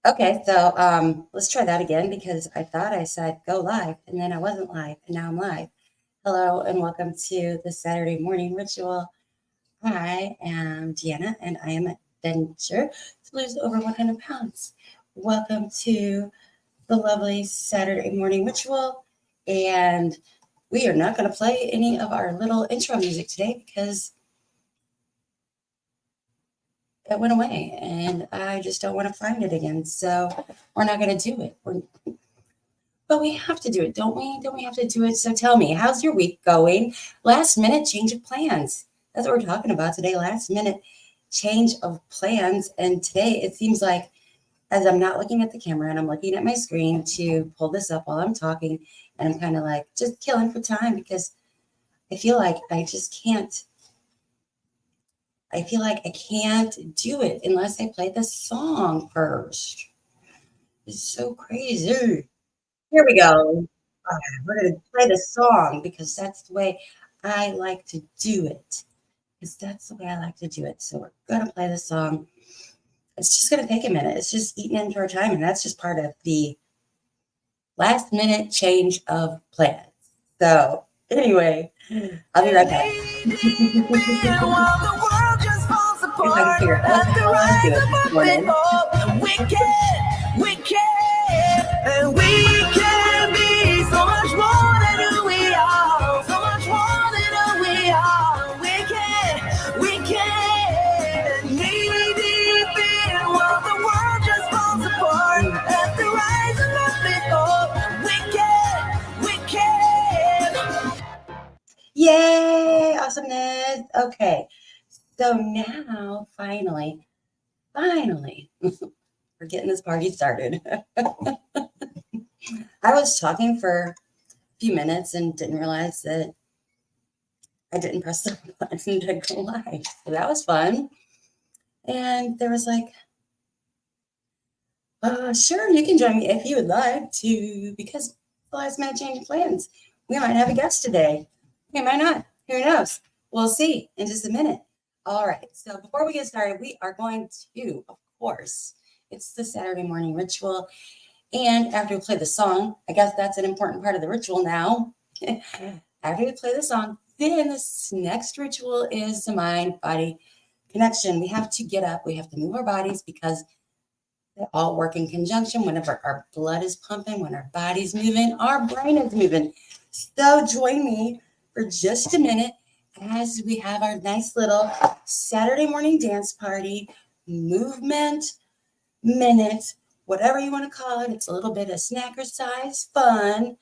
Okay, so let's try that again because I thought I said go live and then I wasn't live and now I'm live. Hello and welcome to the Saturday morning ritual. I am Deanna and I am a venture to lose over 100 pounds. Welcome to the lovely Saturday morning ritual. And we are not going to play any of our little intro music today because it went away and I just don't want to find it again. So we're not going to do it. But we have to do it, don't we? Don't we have to do it? So tell me, how's your week going? Last minute change of plans. That's what we're talking about today. Last minute change of plans. And today it seems like as I'm not looking at the camera and I'm looking at my screen to pull this up while I'm talking, and I'm kind of like just killing for time because I feel like I just can't. I feel like I can't do it unless I play the song first. It's so crazy. Here we go. We're going to play the song because that's the way I like to do it. Because that's the way I like to do it. So we're going to play the song. It's just going to take a minute. It's just eating into our time. And that's just part of the last minute change of plans. So anyway, I'll be right back. If I can figure out what the hell I'm doing this morning. We can be so much more than who we are. So much more than who we are. We can. Knee deep in while the world just falls apart. At the rise and up before. We can. Yay! Awesomeness. Okay. So now, finally, we're getting this party started. I was talking for a few minutes and didn't realize that I didn't press the button to go live. So that was fun. And there was like, sure, you can join me if you would like to, because the last minute change of plans. We might have a guest today. We might not. Who knows? We'll see in just a minute. All right. So before we get started, we are going to, of course, it's the Saturday morning ritual. And after we play the song, I guess that's an important part of the ritual now. After we play the song, then this next ritual is the mind-body connection. We have to get up. We have to move our bodies because they all work in conjunction. Whenever our blood is pumping, when our body's moving, our brain is moving. So join me for just a minute as we have our nice little Saturday morning dance party movement minute, whatever you want to call it. It's a little bit of snacker size fun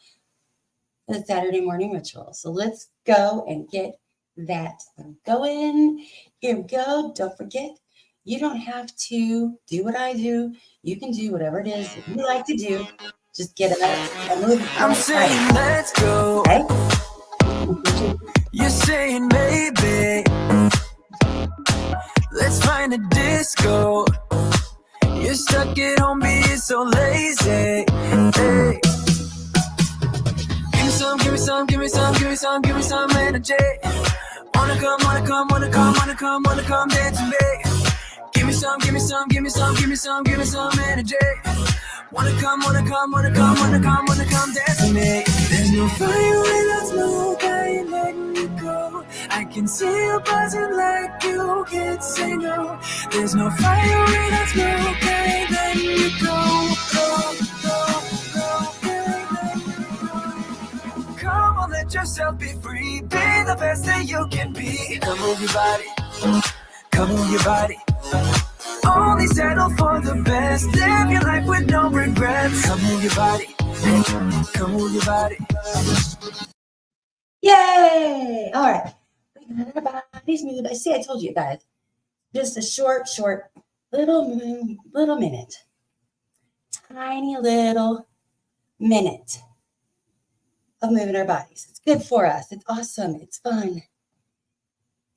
for the Saturday morning ritual. So let's go and get that going. Here we go. Don't forget, you don't have to do what I do. You can do whatever it is that you like to do. Just get up and move. I'm saying let's go. Okay? You're saying maybe. Let's find a disco. You're stuck at home being so lazy. Hey. Give me some, give me some, give me some, give me some, give me some energy. Wanna come dance with me. Give me some, give me some, give me some, give me some, give me some energy. Wanna come dance with me. There's no fire without smoke, I ain't letting you go. I can see you buzzing like you can't say no. There's no fire without smoke, I ain't letting you go. Come on, let yourself be free. Be the best that you can be. Come move your body. Come move your body. Only settle for the best. Live your life with no regrets. Come move your body. Come move your body. Yay! All right. We got our bodies moved. I see, I told you guys. Just a short, little minute. Tiny little minute of moving our bodies. It's good for us. It's awesome. It's fun.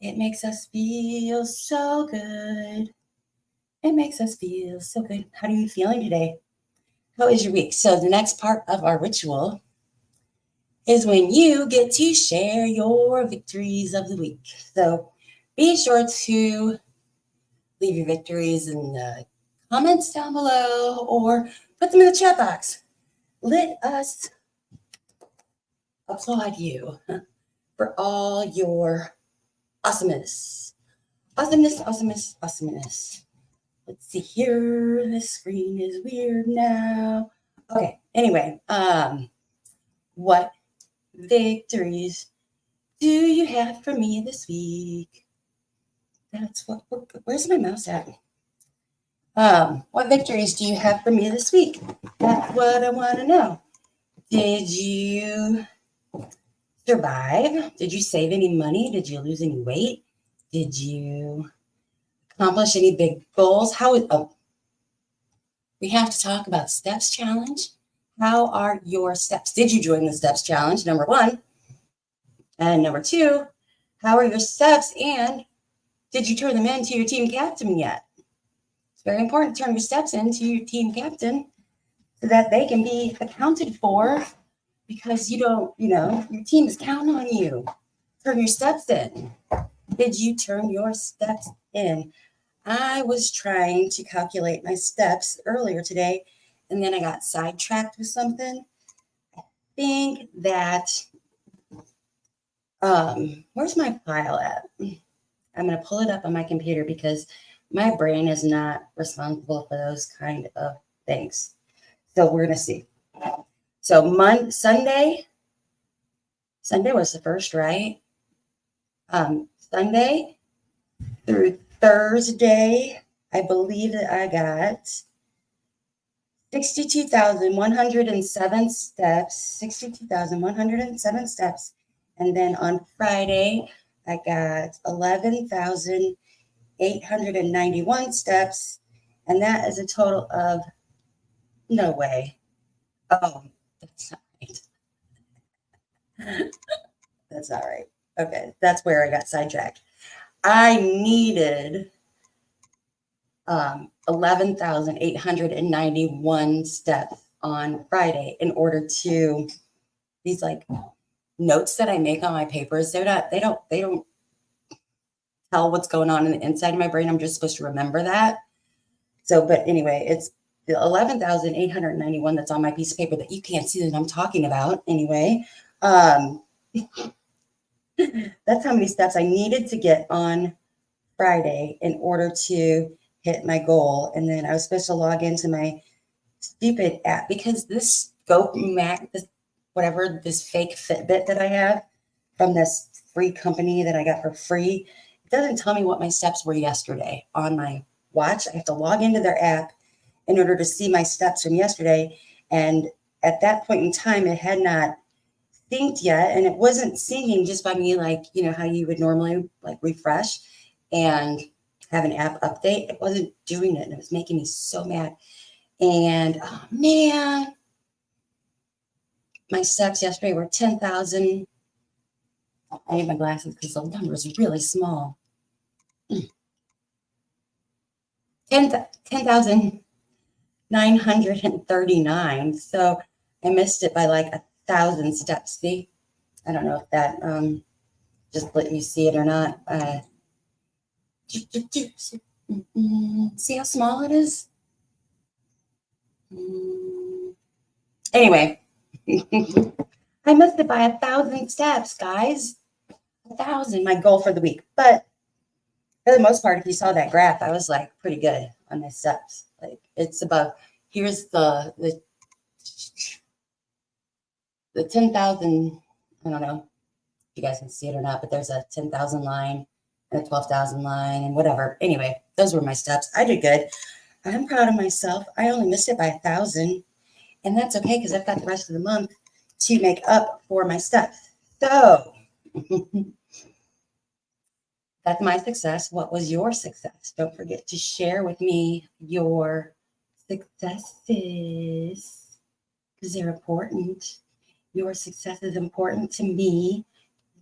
It makes us feel so good. It makes us feel so good. How are you feeling today? How is your week? So the next part of our ritual is when you get to share your victories of the week. So be sure to leave your victories in the comments down below or put them in the chat box. Let us applaud you for all your awesomeness. Awesomeness. Let's see here. The screen is weird now. Okay. Anyway, what victories do you have for me this week? That's what. Where's my mouse at? What victories do you have for me this week? That's what I want to know. Did you survive? Did you save any money? Did you lose any weight? Did you accomplish any big goals? We have to talk about Steps Challenge. How are your steps? Did you join the Steps Challenge? Number one. And number two, how are your steps? And did you turn them into your team captain yet? It's very important to turn your steps into your team captain so that they can be accounted for, because your team is counting on you. Turn your steps in. Did you turn your steps in? I was trying to calculate my steps earlier today, and then I got sidetracked with something. I think that, where's my file at? I'm going to pull it up on my computer because my brain is not responsible for those kind of things. So we're going to see. So Sunday was the first, right? Sunday through Thursday, I believe that I got 62,107 steps, 62,107 steps. And then on Friday, I got 11,891 steps. And that is a total of, no way. Oh, that's not right. That's not right. Okay, that's where I got sidetracked. I needed 11,891 steps on Friday in order to, these like notes that I make on my papers, they don't tell what's going on in the inside of my brain. I'm just supposed to remember that. So, but anyway, it's the 11,891 that's on my piece of paper that you can't see that I'm talking about. Anyway, that's how many steps I needed to get on Friday in order to hit my goal. And then I was supposed to log into my stupid app because this this fake Fitbit that I have from this free company that I got for free, it doesn't tell me what my steps were yesterday on my watch. I have to log into their app in order to see my steps from yesterday. And at that point in time, it had not synced yet. And it wasn't syncing just by me, like, how you would normally like refresh and have an app update. It wasn't doing it. And it was making me so mad. And oh man, my steps yesterday were 10,000. I need my glasses because the number is really small. 10,939. So I missed it by like 1,000 steps. See, I don't know if that just let you see it or not. See how small it is? Anyway, I missed it by 1,000 steps, guys. 1,000, my goal for the week. But for the most part, if you saw that graph, I was like pretty good on my steps. Like it's above. Here's the 10,000. I don't know if you guys can see it or not, but there's a 10,000 line and a 12,000 line and whatever. Anyway, those were my steps. I did good. I'm proud of myself. I only missed it by 1,000, and that's okay because I've got the rest of the month to make up for my steps. So that's my success. What was your success? Don't forget to share with me your successes because they're important. Your success is important to me,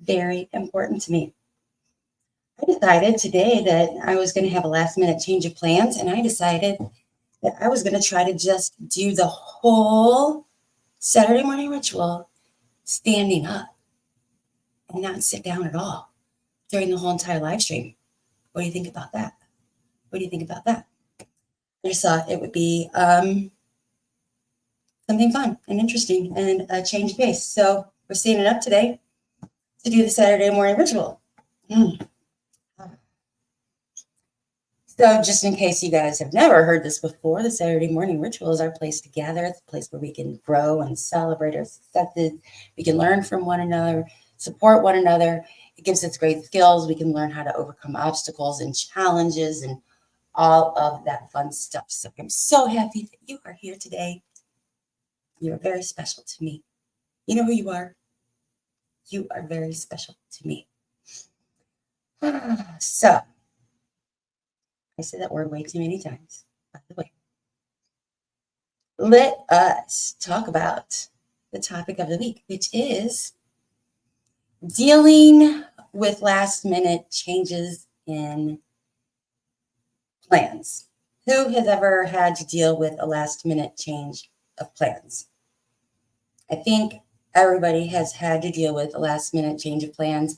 very important to me. I decided today that I was going to have a last minute change of plans, and I decided that I was going to try to just do the whole Saturday morning ritual standing up and not sit down at all during the whole entire live stream. What do you think about that? What do you think about that? I just thought it would be something fun and interesting and a change of pace. So we're standing up today to do the Saturday morning ritual. So just in case you guys have never heard this before, the Saturday morning ritual is our place to gather. It's a place where we can grow and celebrate our successes. We can learn from one another, support one another. It gives us great skills. We can learn how to overcome obstacles and challenges and all of that fun stuff. So I'm so happy that you are here today. You are very special to me. You know who you are? You are very special to me. So, I said that word way too many times, by the way. Let us talk about the topic of the week, which is dealing with last minute changes in plans. Who has ever had to deal with a last minute change of plans? I think everybody has had to deal with a last minute change of plans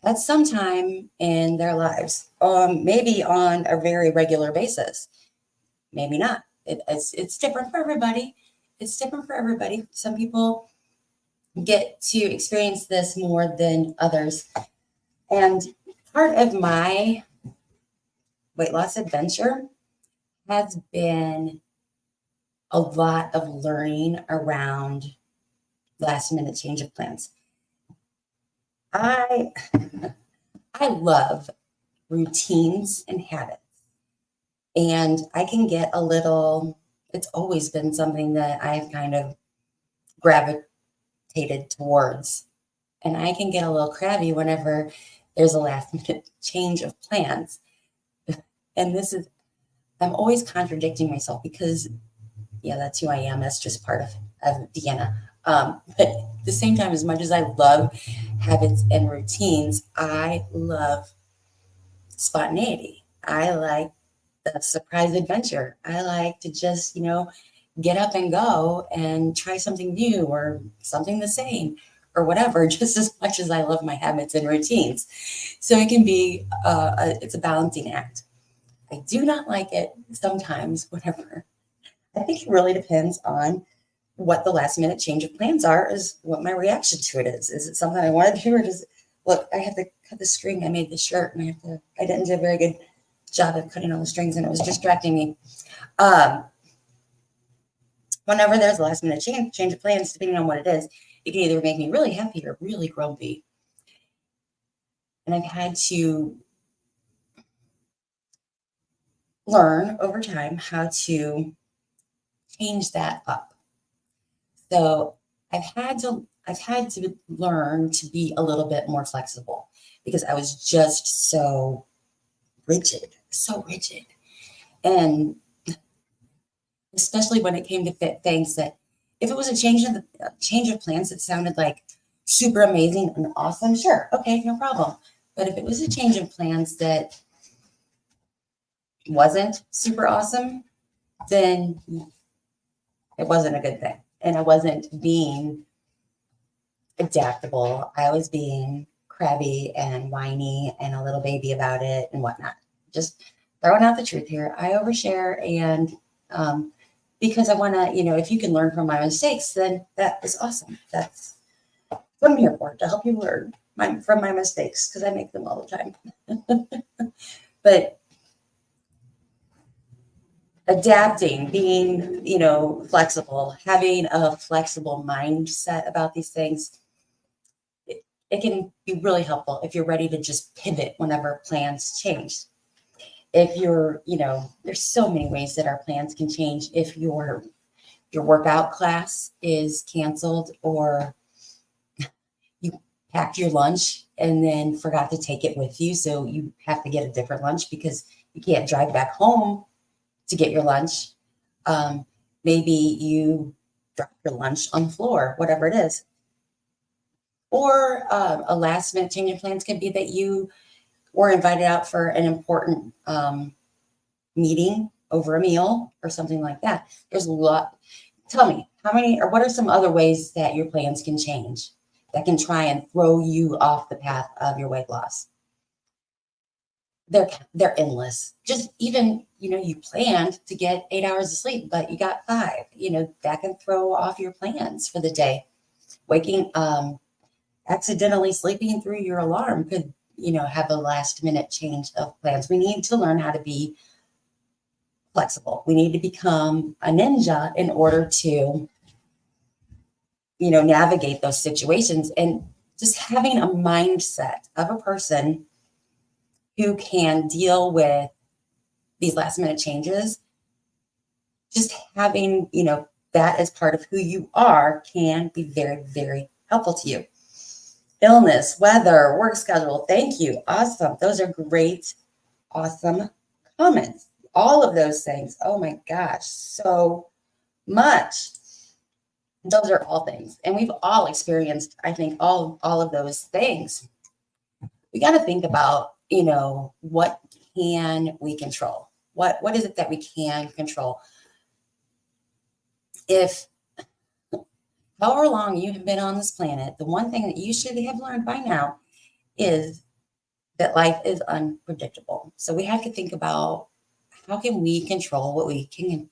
at some time in their lives, maybe on a very regular basis, maybe not. It's different for everybody. It's different for everybody. Some people get to experience this more than others. And part of my weight loss adventure has been a lot of learning around last minute change of plans. I love routines and habits, and I can get a little, it's always been something that I've kind of gravitated towards, and I can get a little crabby whenever there's a last minute change of plans. And I'm always contradicting myself because, yeah, that's who I am. That's just part of Deanna. But at the same time, as much as I love habits and routines, I love spontaneity. I like the surprise adventure. I like to just, get up and go and try something new or something the same or whatever, just as much as I love my habits and routines. So it can be, it's a balancing act. I do not like it sometimes, whatever. I think it really depends on what the last minute change of plans are, is what my reaction to it is. Is it something I want to do, or does it, look, I have to cut the string. I made this shirt and I didn't do a very good job of cutting all the strings and it was distracting me. Whenever there's a last minute change of plans, depending on what it is, it can either make me really happy or really grumpy. And I've had to learn over time how to change that up. So I've had to learn to be a little bit more flexible because I was just so rigid. And especially when it came to fit things that if it was a change of plans that sounded like super amazing and awesome, sure, okay, no problem. But if it was a change of plans that wasn't super awesome, then it wasn't a good thing. And I wasn't being adaptable. I was being crabby and whiny and a little baby about it and whatnot. Just throwing out the truth here. I overshare, and because I want to, if you can learn from my mistakes, then that is awesome. That's what I'm here for, to help you learn from my mistakes, because I make them all the time. But adapting, being, flexible, having a flexible mindset about these things, it can be really helpful if you're ready to just pivot whenever plans change. If you're, there's so many ways that our plans can change. If your workout class is canceled, or you packed your lunch and then forgot to take it with you, so you have to get a different lunch because you can't drive back home to get your lunch. Maybe you drop your lunch on the floor, whatever it is. Or a last minute change of plans could be that you were invited out for an important meeting over a meal or something like that. There's a lot. Tell me, what are some other ways that your plans can change that can try and throw you off the path of your weight loss? they're endless. Just even, you planned to get 8 hours of sleep, but you got 5, that can throw off your plans for the day. Accidentally sleeping through your alarm could, have a last minute change of plans. We need to learn how to be flexible. We need to become a ninja in order to, navigate those situations, and just having a mindset of a person who can deal with these last minute changes. Just having, that as part of who you are can be very, very helpful to you. Illness, weather, work schedule. Thank you. Awesome. Those are great, awesome comments. All of those things. Oh my gosh, so much. Those are all things. And we've all experienced, I think, all of those things. We got to think about, what can we control? What is it that we can control? If however long you have been on this planet, the one thing that you should have learned by now is that life is unpredictable. So we have to think about, how can we control what we can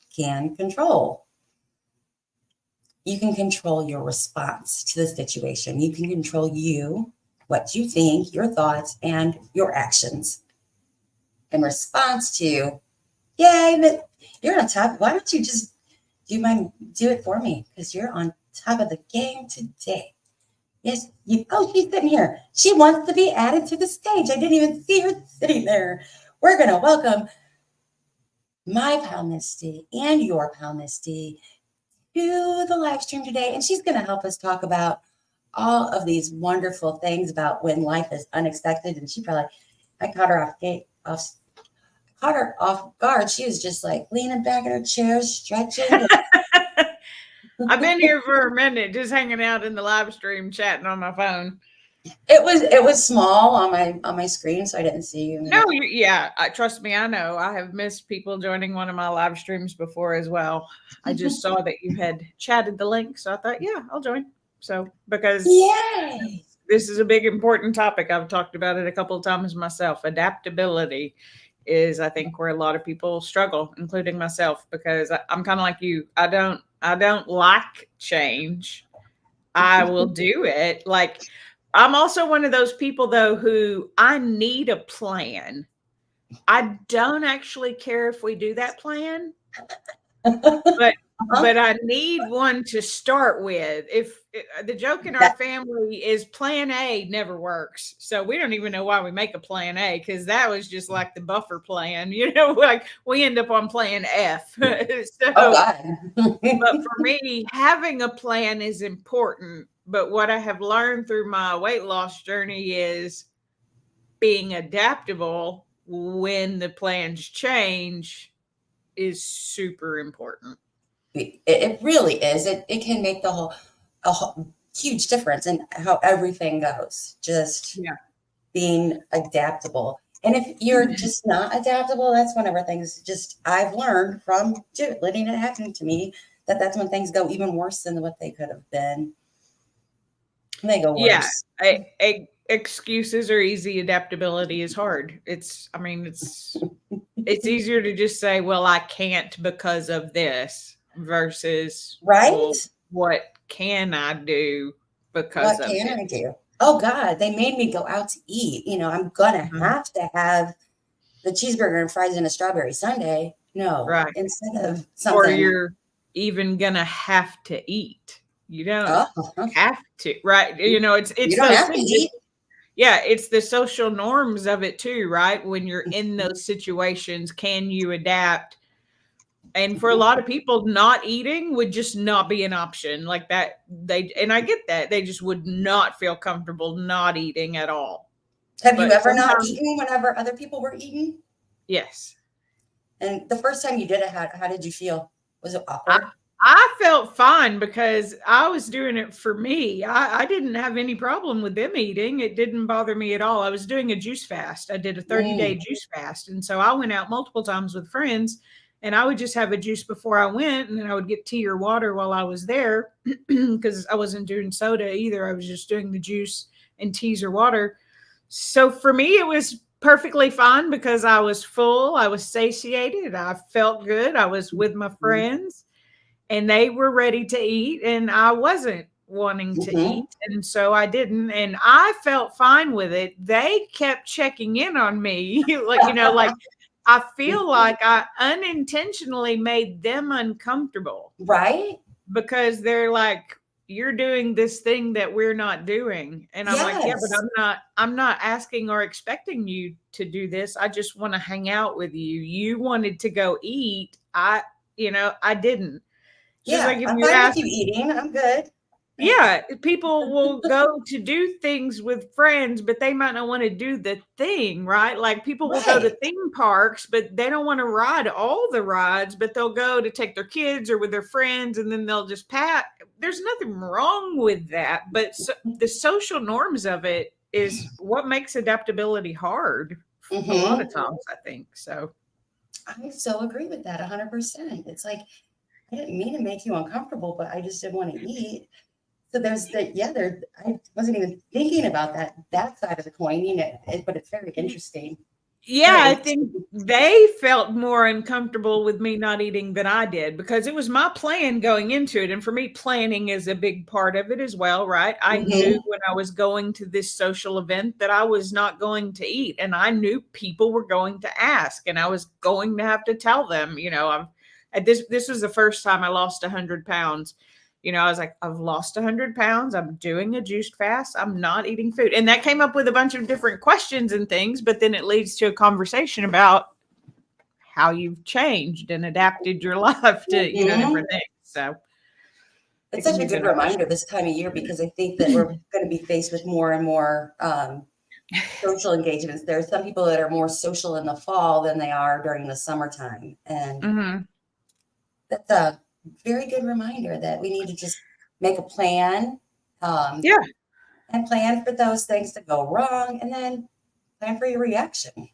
control? You can control your response to the situation. You can control what you think, your thoughts, and your actions. In response to, yay, but you're on top. Why don't you just do it for me? Because you're on top of the game today. Yes, she's sitting here. She wants to be added to the stage. I didn't even see her sitting there. We're going to welcome my pal Misty and your pal Misty to the live stream today. And she's going to help us talk about all of these wonderful things about when life is unexpected. And I caught her off guard. She was just like leaning back in her chair, stretching. I've been here for a minute, just hanging out in the live stream, chatting on my phone. It was small on my screen, so I didn't see you. No, trust me, I know. I have missed people joining one of my live streams before as well. I just saw that you had chatted the link, so I thought, yeah, I'll join. So because Yay! This is a big important topic. I've talked about it a couple of times myself. Adaptability is, I think, where a lot of people struggle, including myself, because I'm kind of like you. I don't like change. I will do it. Like, I'm also one of those people, though, who I need a plan. I don't actually care if we do that plan, but I need one to start with. If the joke in our family is plan A never works. So we don't even know why we make a plan A, because that was just like the buffer plan, like we end up on plan F. So, but for me, having a plan is important. But what I have learned through my weight loss journey is being adaptable when the plans change is super important. It really is. It can make a whole huge difference in how everything goes. Just being adaptable. And if you're just not adaptable, that's whenever things I've learned from letting it happen to me, that's when things go even worse than what they could have been. They go worse. Yeah. Excuses are easy. Adaptability is hard. It's easier to just say, well, I can't because of this, versus well, what can I do because of it? What can I do? Oh God, they made me go out to eat. I'm gonna have to have the cheeseburger and fries and a strawberry sundae. No, right. Instead of something. Or you're even gonna have to eat. You don't have to, right? It's you don't have to eat. Yeah, it's the social norms of it too, right? When you're in those situations, can you adapt? And for a lot of people, not eating would just not be an option like that. And I get that. They just would not feel comfortable not eating at all. Have you ever not eaten whenever other people were eating? Yes. And the first time you did it, how did you feel? Was it awkward? I felt fine because I was doing it for me. I didn't have any problem with them eating. It didn't bother me at all. I was doing a juice fast. I did a 30-day juice fast. And so I went out multiple times with friends, and I would just have a juice before I went, and then I would get tea or water while I was there because I wasn't doing soda either. I was just doing the juice and teas or water. So for me, it was perfectly fine because I was full, I was satiated, I felt good, I was with my friends, and they were ready to eat, and I wasn't wanting to Mm-hmm. eat, and so I didn't, and I felt fine with it. They kept checking in on me, like, like I feel like I unintentionally made them uncomfortable Right? because they're like, you're doing this thing that we're not doing. And I'm like, yeah, but Yes. I'm not asking or expecting you to do this. I just want to hang out with you. You wanted to go eat. I didn't. It's just Yeah, like if I'm you're fine with you asking, eating. I'm good. yeah, people will go to do things with friends, but they might not want to do the thing, right? Like people will go to Right. theme parks, but they don't want to ride all the rides, but they'll go to take their kids or with their friends, and then they'll just pat. There's nothing wrong with that, but the social norms of it is what makes adaptability hard a lot Mm-hmm. of times, I think. So, I so agree with that 100%. It's like, I didn't mean to make you uncomfortable, but I just didn't want to eat. So there's the, yeah, I wasn't even thinking about that side of the coin, but it's very interesting. yeah, Very I think interesting. they felt more uncomfortable with me not eating than I did because it was my plan going into it. And for me, planning is a big part of it as well, right? I Mm-hmm. knew when I was going to this social event that I was not going to eat. And I knew people were going to ask, and I was going to have to tell them, this was the first time I lost 100 pounds. I was like, I've lost 100 pounds. I'm doing a juiced fast. I'm not eating food. And that came up with a bunch of different questions and things, but then it leads to a conversation about how you've changed and adapted your life to, Mm-hmm. different things. So It's it can such a be good reminder beneficial. this time of year because I think that we're going to be faced with more and more social engagements. There are some people that are more social in the fall than they are during the summertime. And Mm-hmm. that's a very good reminder that we need to just make a plan um, Yeah. and plan for those things to go wrong and then plan for your reaction.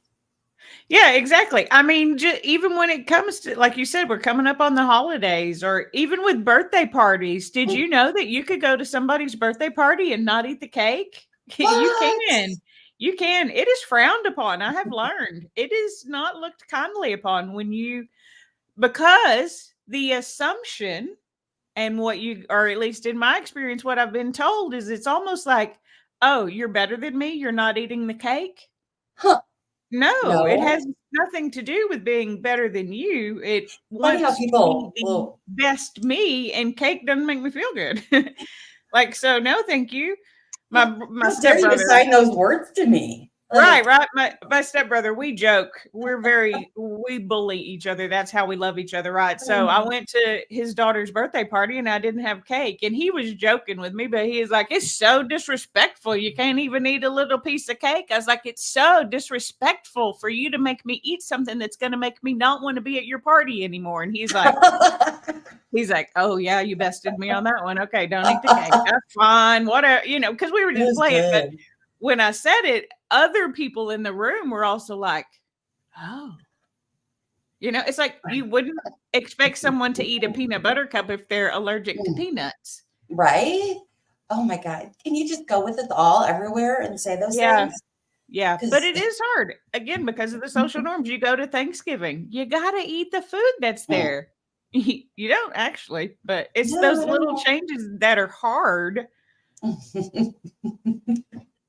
Yeah, exactly. I mean, even when it comes to, like you said, we're coming up on the holidays or even with birthday parties. Did Mm. you know that you could go to somebody's birthday party and not eat the cake? You What? can. You can. It is frowned upon. I have learned it is not looked kindly upon because the assumption and what you, or at least in my experience, what I've been told is it's almost like, oh, you're better than me. You're not eating the cake. Huh. No, it No. has nothing to do with being better than you. It Funny how wants to be people the will. best me, and cake doesn't make me feel good. Like, so no, thank you. My How dare you stepbrother. assign those words to me? Right, Like, right. My stepbrother, we joke. We bully each other. That's how we love each other, right? So I went to his daughter's birthday party and I didn't have cake. And he was joking with me, but he was like, it's so disrespectful. You can't even eat a little piece of cake. I was like, it's so disrespectful for you to make me eat something that's gonna make me not want to be at your party anymore. And he's like, oh yeah, you bested me on that one. Okay, don't eat the cake. That's fine. Whatever, because we were it just was playing, but good. when I said it, other people in the room were also like, oh, it's like you wouldn't expect someone to eat a peanut butter cup if they're allergic to peanuts. Right? Oh my God. Can you just go with it all everywhere and say those Yeah. things? Yeah. But Because it is hard again because of the social norms. You go to Thanksgiving, you got to eat the food that's there. You don't actually, but it's those little no. changes that are hard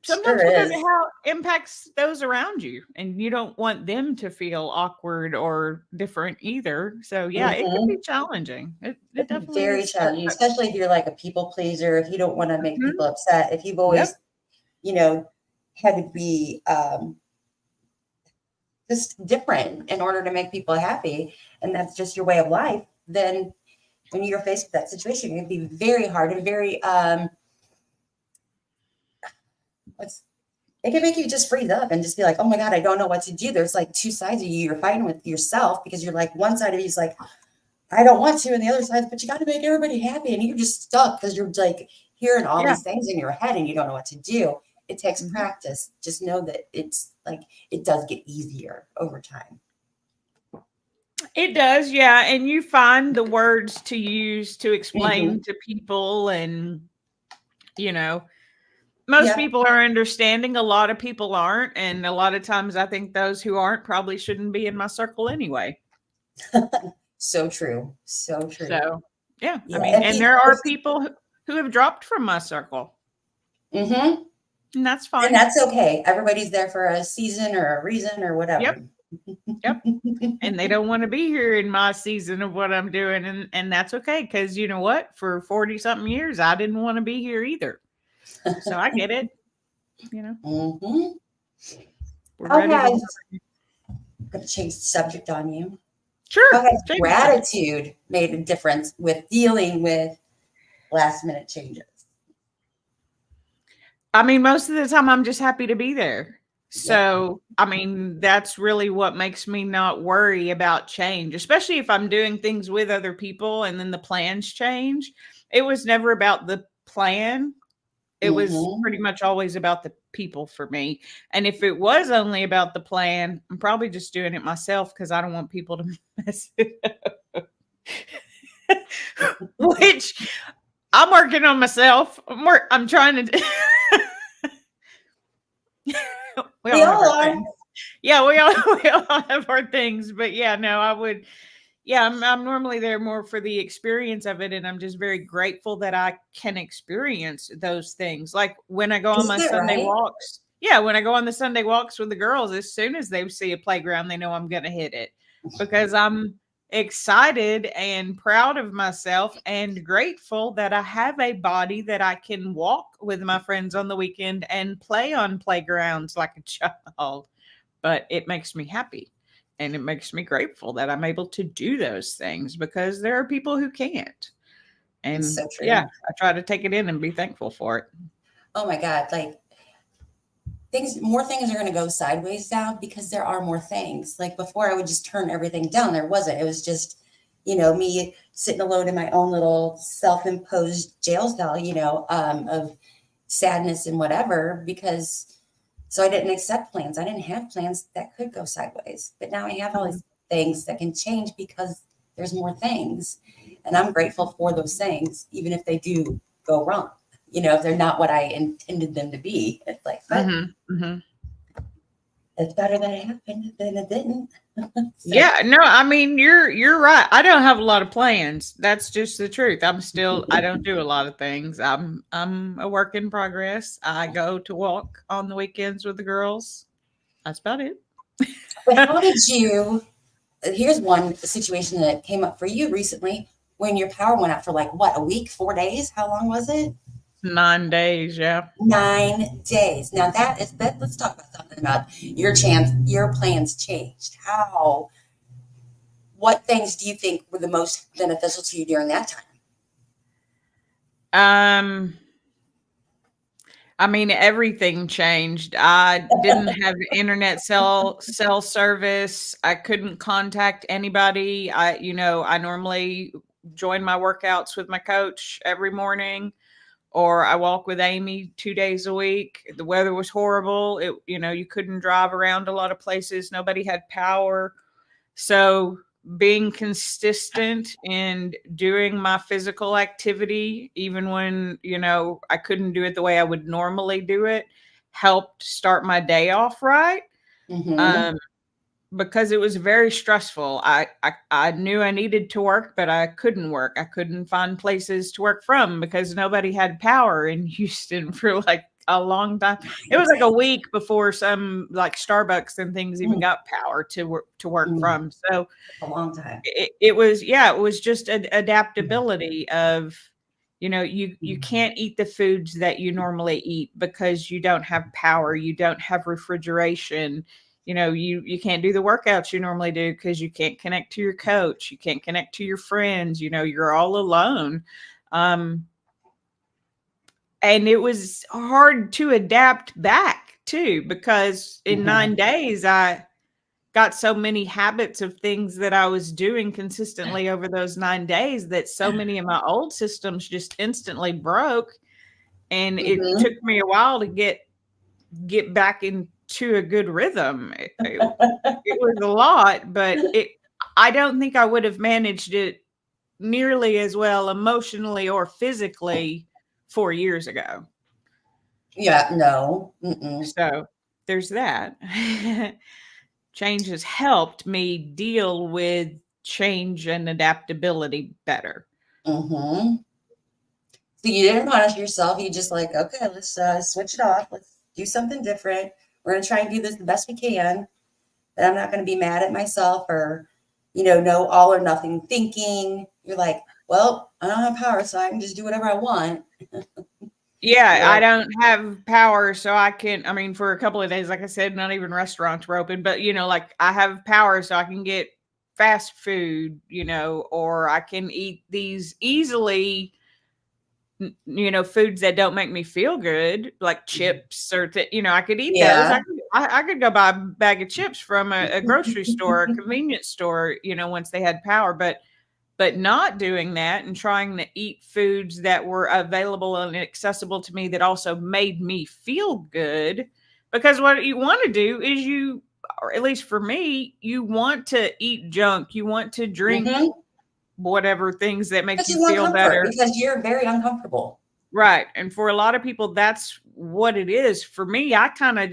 Sure sometimes because is. of how it impacts those around you, and you don't want them to feel awkward or different either. So yeah, it can be Mhm. challenging. It It's definitely very is. challenging, especially if you're like a people pleaser, if you don't want to make Mhm. people upset, if you've Yep. always, you know, had to be just different in order to make people happy, and that's just your way of life, then when you're faced with that situation, it can be very hard and very it can make you just freeze up and just be like, oh my God, I don't know what to do. There's like two sides of you. You're fighting with yourself because you're like, one side of you is like, I don't want to, and the other side, but you got to make everybody happy. And you're just stuck because you're like hearing all Yeah. these things in your head and you don't know what to do. It takes Mhm. practice. Just know that it's like it does get easier over time. It does, yeah. And you find the words to use to Mhm. explain to people, and you know, most Yeah. people are understanding. A lot of people aren't. And a lot of times I think those who aren't probably shouldn't be in my circle anyway. So true. So true. So, yeah. I Yeah. mean, and there are people who have dropped from my circle, Mm-hmm. and that's And fine. that's okay. Everybody's there for a season or a reason or whatever. Yep. And they don't want to be here in my season of what I'm doing. And that's okay. Because you know what? For 40 something years, I didn't want to be here either. So I get it. You know, Mm-hmm. we're How ready to. has, I'm going to change the subject on you. Sure. How has change it. gratitude made a difference with dealing with last minute changes? I mean, most of the time I'm just happy to be there. So, I mean, that's really what makes me not worry about change, especially if I'm doing things with other people and then the plans change. It was never about the plan. It was Mhm. pretty much always about the people for me. And if it was only about the plan, I'm probably just doing it myself because I don't want people to mess it up. Which I'm working on myself. I'm trying to. we We all have all our are. things. Yeah, we all have our things. But yeah, no, I would. Yeah, I'm normally there more for the experience of it, and I'm just very grateful that I can experience those things. Like when I go on my Isn't it Sunday right? walks. Yeah, when I go on the Sunday walks with the girls, as soon as they see a playground, they know I'm going to hit it because I'm excited and proud of myself and grateful that I have a body that I can walk with my friends on the weekend and play on playgrounds like a child. But it makes me happy. And it makes me grateful that I'm able to do those things because there are people who can't. And It's so true. yeah, I try to take it in and be thankful for it. Oh my God. Like more things are going to go sideways now because there are more things. Like before, I would just turn everything down. There wasn't. It was just, me sitting alone in my own little self-imposed jail cell, of sadness and whatever, so I didn't accept plans. I didn't have plans that could go sideways, but now I have all these things that can change because there's more things. And I'm grateful for those things, even if they do go wrong. If they're not what I intended them to be. It's like, but it's better that it happened than it didn't. Yeah, no, I mean you're right. I don't have a lot of plans. That's just the truth. I don't do a lot of things. I'm a work in progress. I go to walk on the weekends with the girls. That's about it. But how did here's one situation that came up for you recently when your power went out for like what, a week, 4 days? How long was it? 9 days, yeah. 9 days. Now let's talk about something about your plans changed. What things do you think were the most beneficial to you during that time? I mean, everything changed. I didn't have internet cell service. I couldn't contact anybody. I normally join my workouts with my coach every morning, or I walk with Amy 2 days a week. The weather was horrible. You couldn't drive around a lot of places. Nobody had power. So being consistent and doing my physical activity, even when, I couldn't do it the way I would normally do it, helped start my day off right. Mm-hmm. Because it was very stressful. I knew I needed to work, but I couldn't work. I couldn't find places to work from because nobody had power in Houston for like a long time. It was like a week before some like Starbucks and things even got power to work from. So a long time. It was just an adaptability of, you can't eat the foods that you normally eat because you don't have power, you don't have refrigeration. You can't do the workouts you normally do because you can't connect to your coach, you can't connect to your friends, you're all alone. And it was hard to adapt back too, because in 9 days I got so many habits of things that I was doing consistently over those 9 days that so many of my old systems just instantly broke. And it took me a while to get back into a good rhythm. It was a lot, but I don't think I would have managed it nearly as well emotionally or physically 4 years ago. Yeah, no. Mm-mm. So there's that. Change has helped me deal with change and adaptability better. Mm-hmm. So you didn't punish yourself. You just like, okay, let's switch it off. Let's do something different. We're gonna try and do this the best we can. But I'm not gonna be mad at myself or, no all or nothing thinking. You're like, well, I don't have power, so I can just do whatever I want. Yeah, Yeah. I don't have power, so I can. I mean, for a couple of days, like I said, not even restaurants were open, but like I have power, so I can get fast food, or I can eat these easily, foods that don't make me feel good, like chips or, I could eat those. Yeah. I could go buy a bag of chips from a grocery store, a convenience store, once they had power, but not doing that and trying to eat foods that were available and accessible to me that also made me feel good. Because what you want to do is or at least for me, you want to eat junk. You want to drink Mm-hmm. whatever things that make Because you you want feel comfort, better. because you're very uncomfortable. Right. And for a lot of people, that's what it is. For me, I kind of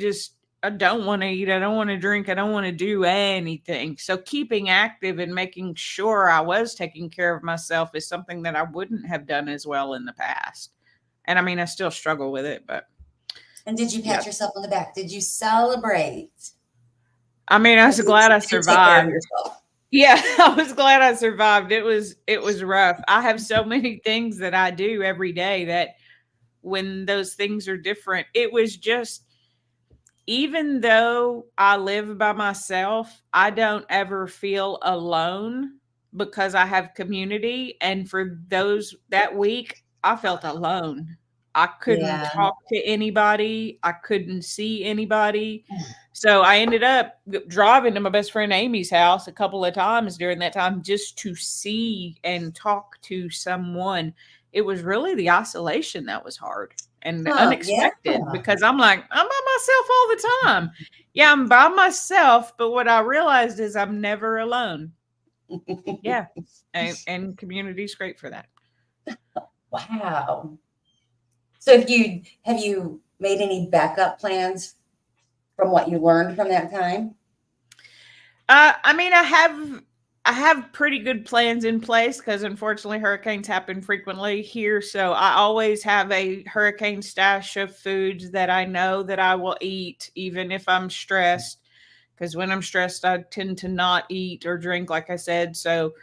I don't want to eat. I don't want to drink. I don't want to do anything. So keeping active and making sure I was taking care of myself is something that I wouldn't have done as well in the past. And I mean, I still struggle with it, but. And did you pat yourself on the back? Did you celebrate? I mean, I was glad I Did you take care of survived. yourself? Yeah, I was glad I survived. It was rough. I have so many things that I do every day that when those things are different, it was just, even though I live by myself, I don't ever feel alone because I have community. And for that week, I felt alone. I couldn't Yeah. talk to anybody. I couldn't see anybody. So I ended up driving to my best friend Amy's house a couple of times during that time just to see and talk to someone. It was really the isolation that was hard and unexpected, because I'm like, I'm by myself all the time. Yeah, I'm by myself. But what I realized is I'm never alone. Yeah. And community's great for that. Wow. So have you made any backup plans from what you learned from that time? I mean, I have pretty good plans in place because unfortunately hurricanes happen frequently here. So I always have a hurricane stash of foods that I know that I will eat, even if I'm stressed. Because when I'm stressed, I tend to not eat or drink, like I said. So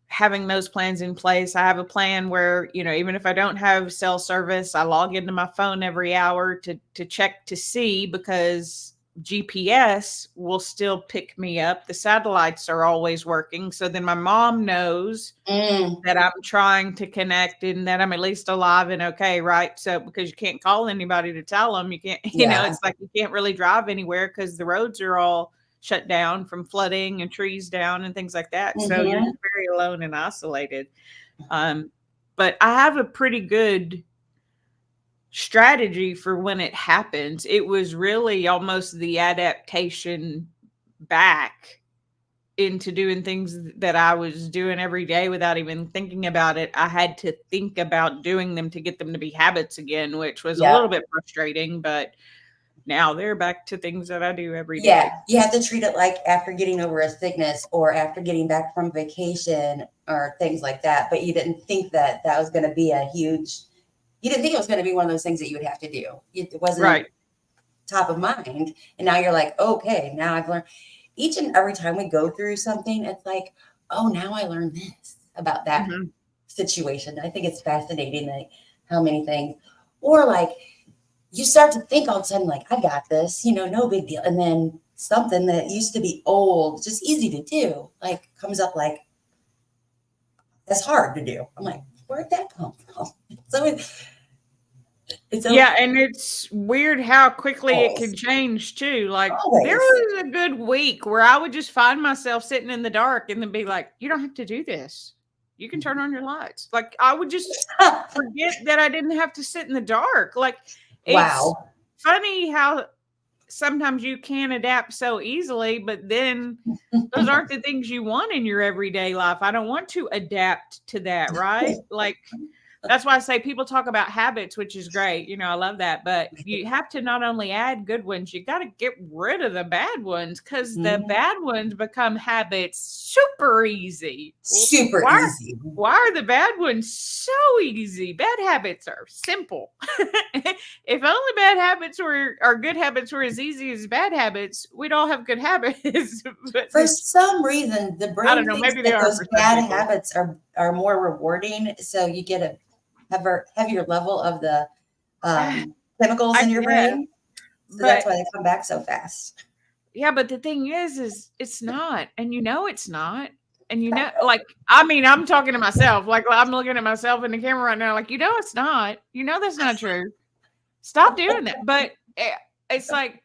having those plans in place, I have a plan where, even if I don't have cell service, I log into my phone every hour to check to see, because GPS will still pick me up. The satellites are always working. So then my mom knows that I'm trying to connect and that I'm at least alive and okay, right? So because you can't call anybody to tell them, you can't, it's like you can't really drive anywhere because the roads are all shut down from flooding and trees down and things like that. Mm-hmm. So you're very alone and isolated. But I have a pretty good strategy for when it happens. It was really almost the adaptation back into doing things that I was doing every day without even thinking about it. I had to think about doing them to get them to be habits again, which was a little bit frustrating, but now they're back to things that I do every day. Yeah, you have to treat it like after getting over a sickness or after getting back from vacation or things like that. But you didn't think that was going to be you didn't think it was going to be one of those things that you would have to do. It wasn't top of mind. And now you're like, okay, now I've learned. Each and every time we go through something, it's like, oh, now I learned this about that situation. I think it's fascinating, like how many things, or like you start to think all of a sudden, like, I got this, no big deal. And then something that used to be old, just easy to do, like comes up like, that's hard to do. I'm like, where'd that come from? So and it's weird how quickly it can change too. Like there was a good week where I would just find myself sitting in the dark and then be like, you don't have to do this. You can turn on your lights. Like I would just forget that I didn't have to sit in the dark. Like it's funny how sometimes you can adapt so easily, but then those aren't the things you want in your everyday life. I don't want to adapt to that, right? Like That's why I say people talk about habits, which is great. I love that. But you have to not only add good ones, you got to get rid of the bad ones because the bad ones become habits super easy. Super why, easy. Why are the bad ones so easy? Bad habits are simple. If only bad habits or good habits were as easy as bad habits, we'd all have good habits. But For some reason, the brain I don't know. thinks Maybe they that are those for some bad people. habits are more rewarding, so you get a heavier level of the chemicals I in your guess, brain. So that's but why they come back so fast. yeah, but the thing is it's not, and it's not, and like, I mean, I'm talking to myself, like I'm looking at myself in the camera right now, like, it's not, that's not true. Stop doing that. But it's like,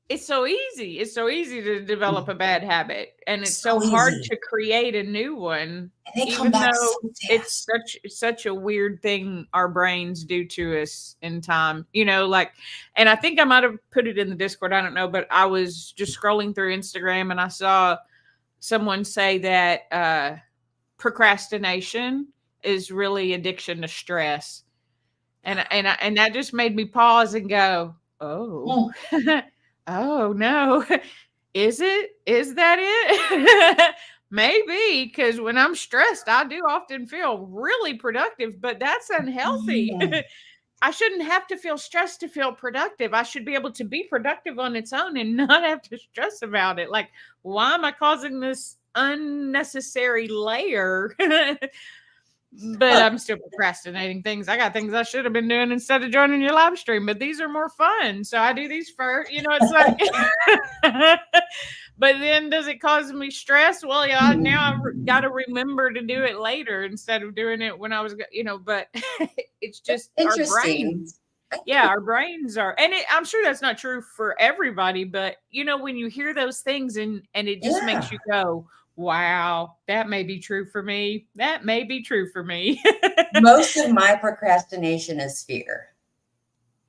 it's so easy. It's so easy to develop a bad habit, and it's so hard easy. to create a new one, And they come even back though so it's fast. such a weird thing our brains do to us in time. Like, and I think I might have put it in the Discord. I don't know, but I was just scrolling through Instagram and I saw someone say that procrastination is really addiction to stress, and that just made me pause and go, oh. Oh no. Is that it? Maybe, because when I'm stressed, I do often feel really productive, but that's unhealthy. I shouldn't have to feel stressed to feel productive. I should be able to be productive on its own and not have to stress about it. Like, why am I causing this unnecessary layer? But I'm still procrastinating things. I got things I should have been doing instead of joining your live stream, but these are more fun. So I do these first. It's like, but then does it cause me stress? Well, yeah, now I've got to remember to do it later instead of doing it when I was, but it's just our brains. Yeah, our brains are, and I'm sure that's not true for everybody, but when you hear those things and it just makes you go, wow, that may be true for me. That may be true for me. Most of my procrastination is fear.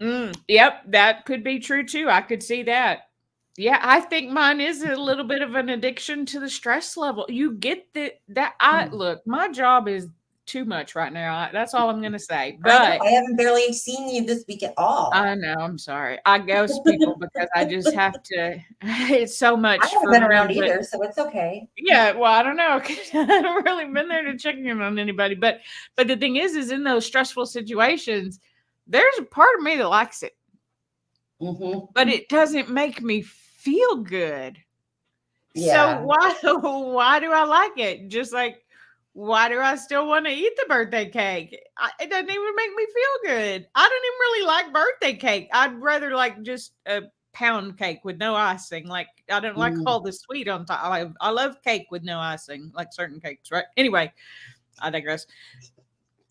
Yep, that could be true too. I could see that. Yeah, I think mine is a little bit of an addiction to the stress level. You get look, my job is too much right now. That's all I'm going to say. But I haven't barely seen you this week at all. I know. I'm sorry. I ghost people because I just have to. It's so much. I haven't been around either, so it's okay. Yeah. Well, I don't know. I haven't really been there to check in on anybody. But the thing is in those stressful situations, there's a part of me that likes it, but it doesn't make me feel good. Yeah. So why do I like it? Just like, why do I still want to eat the birthday cake? It doesn't even make me feel good. I don't even really like birthday cake. I'd rather like just a pound cake with no icing. Like, I don't like all the sweet on top. I love cake with no icing, like certain cakes, right? Anyway, I digress.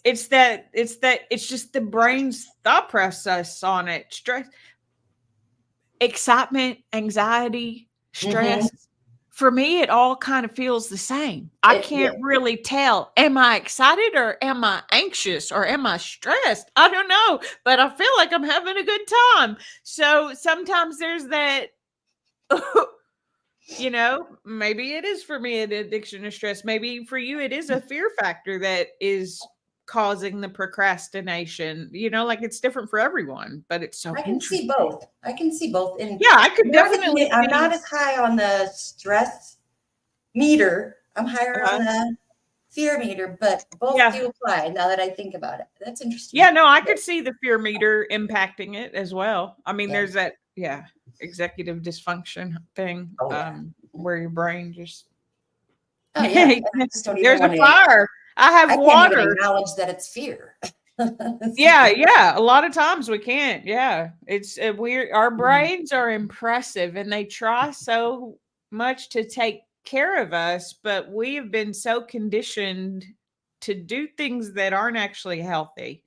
It's just the brain's thought process on it. Stress, excitement, anxiety, stress. For me, it all kind of feels the same. I can't really tell. Am I excited or am I anxious or am I stressed? I don't know, but I feel like I'm having a good time. So sometimes there's that, maybe it is for me an addiction to stress. Maybe for you, it is a fear factor that is causing the procrastination. Like, it's different for everyone, but it's so I can see both. And yeah, I could definitely. I'm not as high on the stress meter. I'm higher on the fear meter, but both do apply now that I think about it. That's interesting. Yeah, no, I could see the fear meter impacting it as well. I mean, there's that, executive dysfunction thing, where your brain just, there's a fire. I have water. Can't even acknowledge that it's fear. Yeah. A lot of times we can't. Yeah. It's weird. Our brains are impressive and they try so much to take care of us, but we have been so conditioned to do things that aren't actually healthy.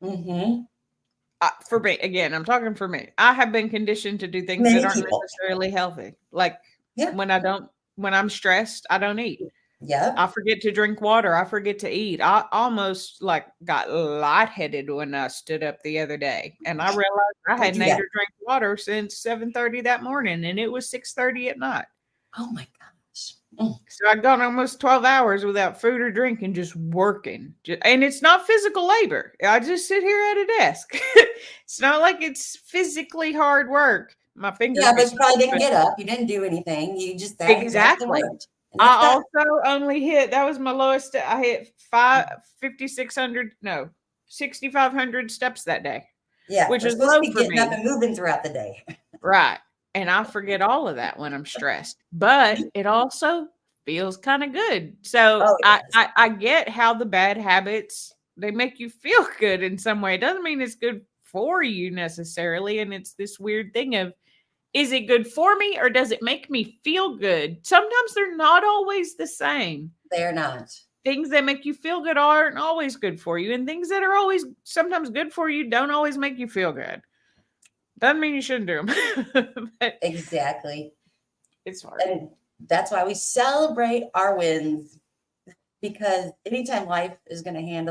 For me, again, I'm talking for me. I have been conditioned to do things that aren't necessarily healthy. Like when I'm stressed, I don't eat. Yeah. I forget to drink water. I forget to eat. I almost got lightheaded when I stood up the other day, and I realized I hadn't ate or drank water since 7:30 that morning, and it was 6:30 at night. Oh my gosh! So I'd gone almost 12 hours without food or drink and just working. And it's not physical labor. I just sit here at a desk. It's not like it's physically hard work. My fingers Yeah, be but you probably didn't sore, get up. You didn't do anything. You just sat but here back and exactly. worked. And I that's that. also only hit, that was my lowest. I hit 6,500 steps that day, Yeah, which we're is supposed to low be for getting up me. and moving throughout the day. Right. And I forget all of that when I'm stressed, but it also feels kind of good. So Oh, I, yes. I, I get how the bad habits, they make you feel good in some way. It doesn't mean it's good for you necessarily. And it's this weird thing of, is it good for me or does it make me feel good? Sometimes they're not always the same. They're not. Things that make you feel good aren't always good for you. And things that are always sometimes good for you don't always make you feel good. Doesn't mean you shouldn't do them. But Exactly. it's hard. And that's why we celebrate our wins, because anytime life is going to hand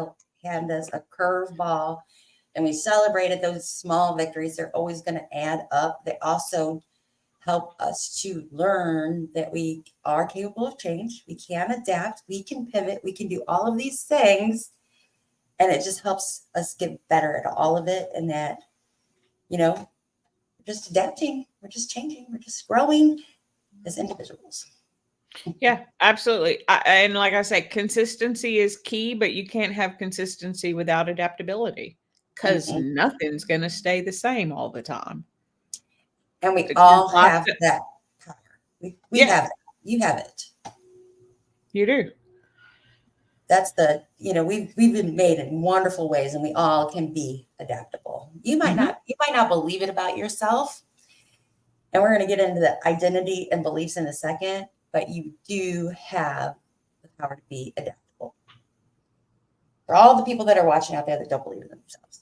us a curveball and we celebrated those small victories, they're always going to add up. They also help us to learn that we are capable of change. We can adapt, we can pivot, we can do all of these things. And it just helps us get better at all of it. And that, we're just adapting, we're just changing, we're just growing as individuals. Yeah, absolutely. And like I said, consistency is key, but you can't have consistency without adaptability because nothing's going to stay the same all the time. And we all have that power. We Yeah. have it. You have it. You do. That's we've been made in wonderful ways, and we all can be adaptable. You might not believe it about yourself. And we're going to get into the identity and beliefs in a second, but you do have the power to be adaptable. For all the people that are watching out there that don't believe in themselves.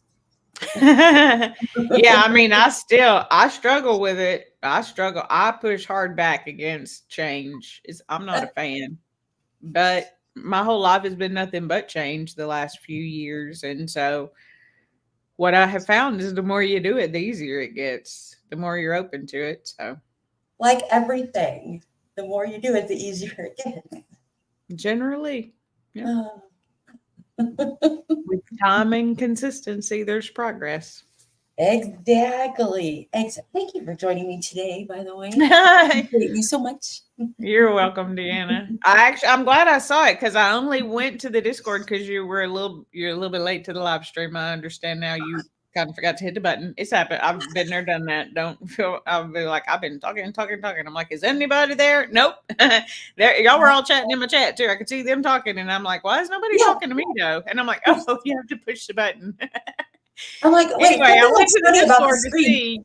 Yeah, I mean, I struggle with it. I push hard back against change. I'm not a fan, but my whole life has been nothing but change the last few years. And so what I have found is the more you do it, the easier it gets, the more you're open to it. So like everything, the more you do it, the easier it gets. Generally, yeah. With time and consistency, there's progress. Exactly. Thank you for joining me today, by the way. Thank you so much. You're welcome, Deanna. I'm glad I saw it because I only went to the Discord because you're a little bit late to the live stream. I understand now you kind of forgot to hit the button. It's happened. I've been there, done that. Don't feel. I'll be like, I've been talking. I'm like, is anybody there? Nope. Y'all were all chatting in my chat too. I could see them talking, and I'm like, why is nobody talking to me though? And I'm like, oh, you have to push the button. I'm like, wait, anyway, I went to the Discord to see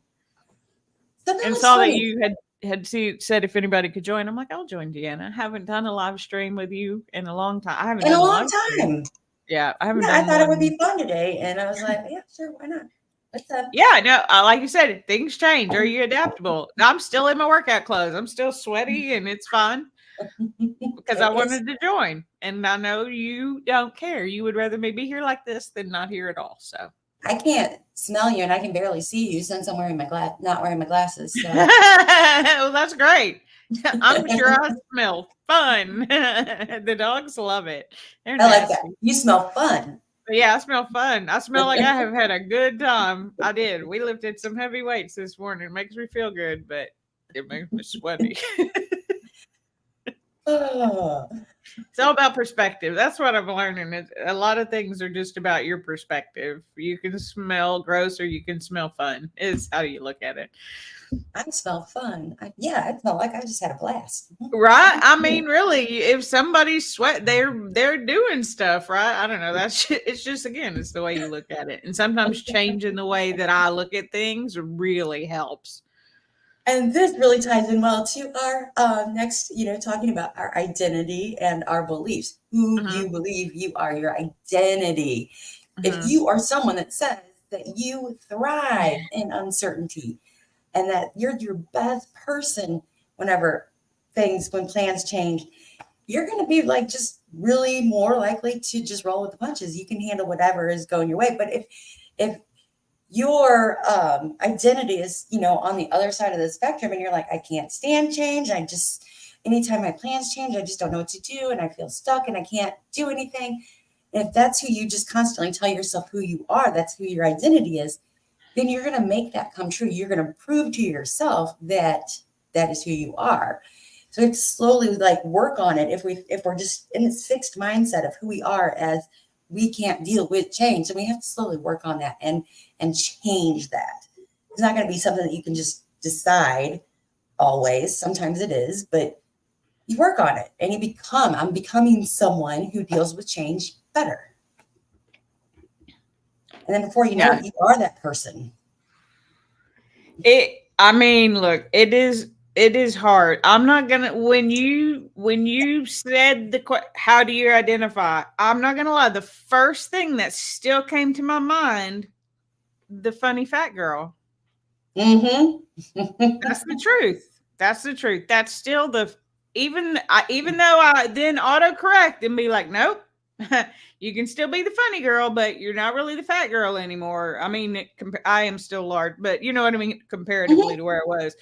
and saw that you had said if anybody could join. I'm like, I'll join Deanna. I haven't done a live stream with you in a long time. I haven't in done a long time. Yeah, I haven't. I thought it would be fun today, and I was like, yeah, sure, why not? What's up? Yeah, no, like you said, things change. Are you adaptable? I'm still in my workout clothes. I'm still sweaty, and it's fun because I wanted to join. And I know you don't care. You would rather me be here like this than not here at all. So I can't smell you, and I can barely see you since I'm wearing not wearing my glasses. So. Well, that's great. I'm sure I smell fun. The dogs love it. I like that. You smell fun. Yeah, I smell fun. I smell like I have had a good time. I did. We lifted some heavy weights this morning. It makes me feel good, but it makes me sweaty. It's all about perspective. That's what I'm learning. A lot of things are just about your perspective. You can smell gross or you can smell fun. Is how you look at it. I smell fun. I smell like I just had a blast. Right? I mean, really, if somebody's sweat, they're doing stuff, right? I don't know. It's just, again, it's the way you look at it. And sometimes changing the way that I look at things really helps. And this really ties in well to our next, talking about our identity and our beliefs. Who you believe you are, your identity. If you are someone that says that you thrive in uncertainty and that you're your best person when plans change, you're going to be like just really more likely to just roll with the punches. You can handle whatever is going your way. But if your identity is, on the other side of the spectrum and you're like, I can't stand change. I just, anytime my plans change, I just don't know what to do and I feel stuck and I can't do anything. And if that's who you just constantly tell yourself who you are, that's who your identity is, then you're going to make that come true. You're going to prove to yourself that that is who you are. So we have to slowly like work on it. If we're just in this fixed mindset of who we are as we can't deal with change, then we have to slowly work on that and change that. It's not going to be something that you can just decide always. Sometimes it is, but you work on it and I'm becoming someone who deals with change better. And then before you know it, you are that person. Look, it is hard. I'm not gonna, when you said how do you identify, I'm not gonna lie, the first thing that still came to my mind, the funny fat girl. Mm-hmm. That's the truth. That's the truth. That's still even though I then autocorrect and be like, nope, you can still be the funny girl, but you're not really the fat girl anymore. I mean, I am still large, but you know what I mean, comparatively to where I was.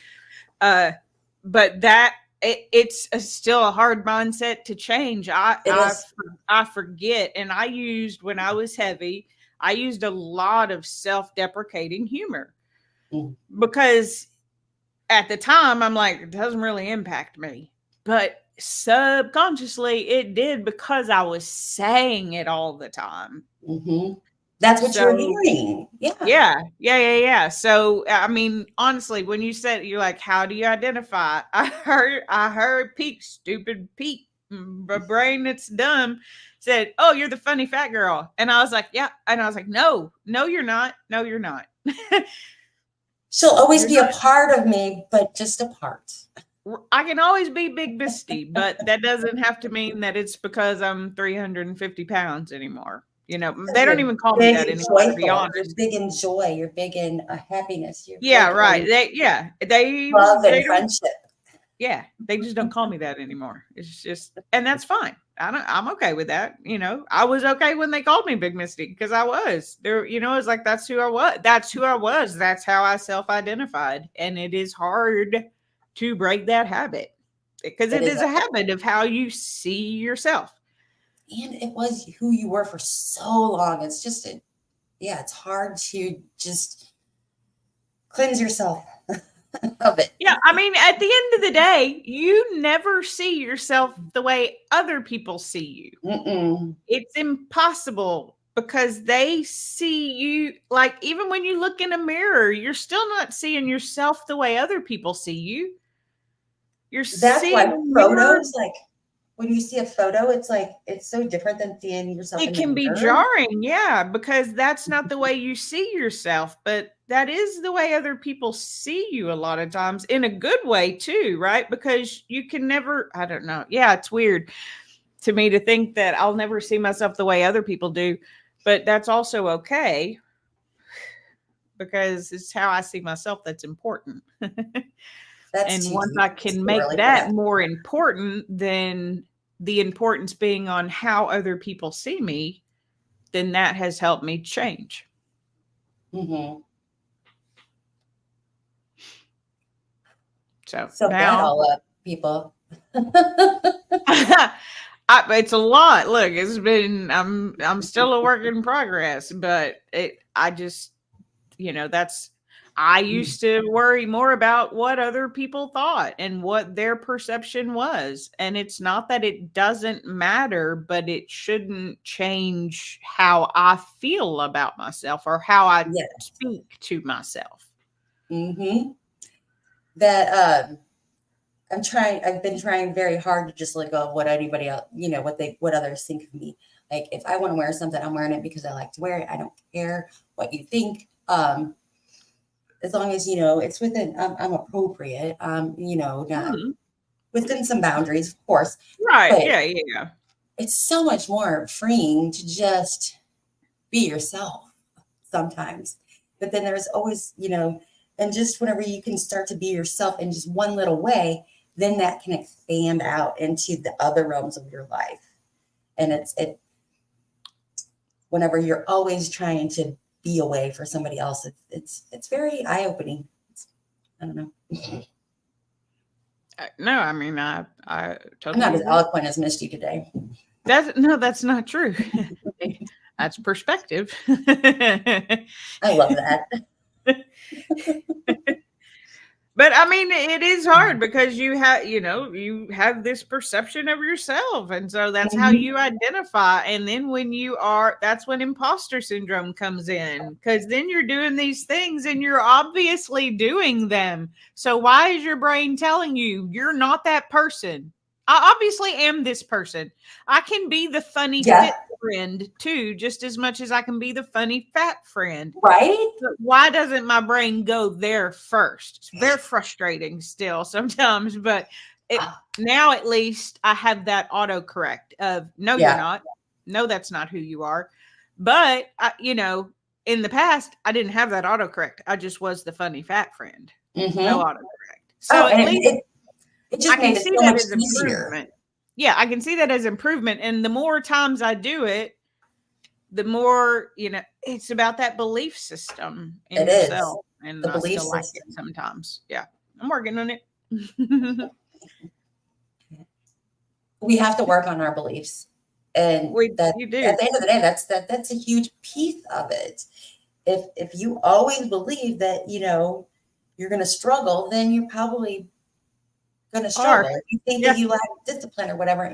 But it's still a hard mindset to change. I forget. And when I was heavy, I used a lot of self-deprecating humor because at the time I'm like, it doesn't really impact me, but subconsciously it did because I was saying it all the time. Mm-hmm. That's what you're hearing. Yeah. So, I mean, honestly, when you said, you're like, how do you identify? I heard Pete, stupid Pete, a brain that's dumb, said, oh, you're the funny fat girl. And I was like, yeah. And I was like, no, you're not. No, you're not. She'll always be a part of me, but just a part. I can always be Big Misty, but that doesn't have to mean that it's because I'm 350 pounds anymore. You know, they don't even call me that anymore, to be honest. You're big in joy. You're big in happiness. Right. They love and friendship. Yeah, they just don't call me that anymore. It's just, and that's fine. I'm okay with that. You know, I was okay when they called me Big Misty because I was there. You know, it's like that's who I was. That's who I was. That's how I self-identified, and it is hard to break that habit because it is a habit of how you see yourself. And it was who you were for so long. It's just, it's hard to just cleanse yourself of it. Yeah. I mean, at the end of the day, you never see yourself the way other people see you. Mm-mm. It's impossible because they see you, like, even when you look in a mirror, you're still not seeing yourself the way other people see you. That's why photos, like, when you see a photo, it's like, it's so different than seeing yourself. It can be jarring, because that's not the way you see yourself, but that is the way other people see you a lot of times, in a good way too, right? Because you can never, I don't know. Yeah, it's weird to me to think that I'll never see myself the way other people do, but that's also okay because it's how I see myself that's important. And once I can make that more important than the importance being on how other people see me, then that has helped me change. Mm-hmm. So now, that all up, people. It's a lot. Look, it's been, I'm still a work in progress, but I just, I used to worry more about what other people thought and what their perception was. And it's not that it doesn't matter, but it shouldn't change how I feel about myself or how I speak to myself. Mm-hmm. That I've been trying very hard to just let go of what anybody else, what others think of me. Like, if I want to wear something, I'm wearing it because I like to wear it. I don't care what you think. As long as, it's within, I'm appropriate, not within some boundaries, of course. Right. But yeah. It's so much more freeing to just be yourself sometimes. But then there's always, and just whenever you can start to be yourself in just one little way, then that can expand out into the other realms of your life. And whenever you're always trying to be away for somebody else, it's very eye-opening. I don't know. No, I mean, I I'm totally not as agree. eloquent as Misty today. That's not true. That's perspective. I love that. But I mean, it is hard because you have this perception of yourself. And so that's how Mhm. you identify. And then that's when imposter syndrome comes in, because then you're doing these things and you're obviously doing them. So why is your brain telling you you're not that person? I obviously am this person. I can be the funny Yeah, fit friend too, just as much as I can be the funny fat friend. right? But why doesn't my brain go there first? It's very frustrating still sometimes, but Ah, now at least I have that autocorrect of no, you're yeah. not. No, that's not who you are. But in the past, I didn't have that autocorrect. I just was the funny fat friend. No Hmm. autocorrect. So Oh, at and least it I just can made it see so that much as easier. improvement. Yeah, I can see that as improvement. And the more times I do it, the more, it's about that belief system in It is yourself. And the I belief still like it system. sometimes. Yeah. I'm working on it. We have to work on our beliefs, and that You do. at the end of the day, that's a huge piece of it. If you always believe that you're going to struggle, then you're probably going to Are. struggle. If you think that Yeah, you lack discipline or whatever,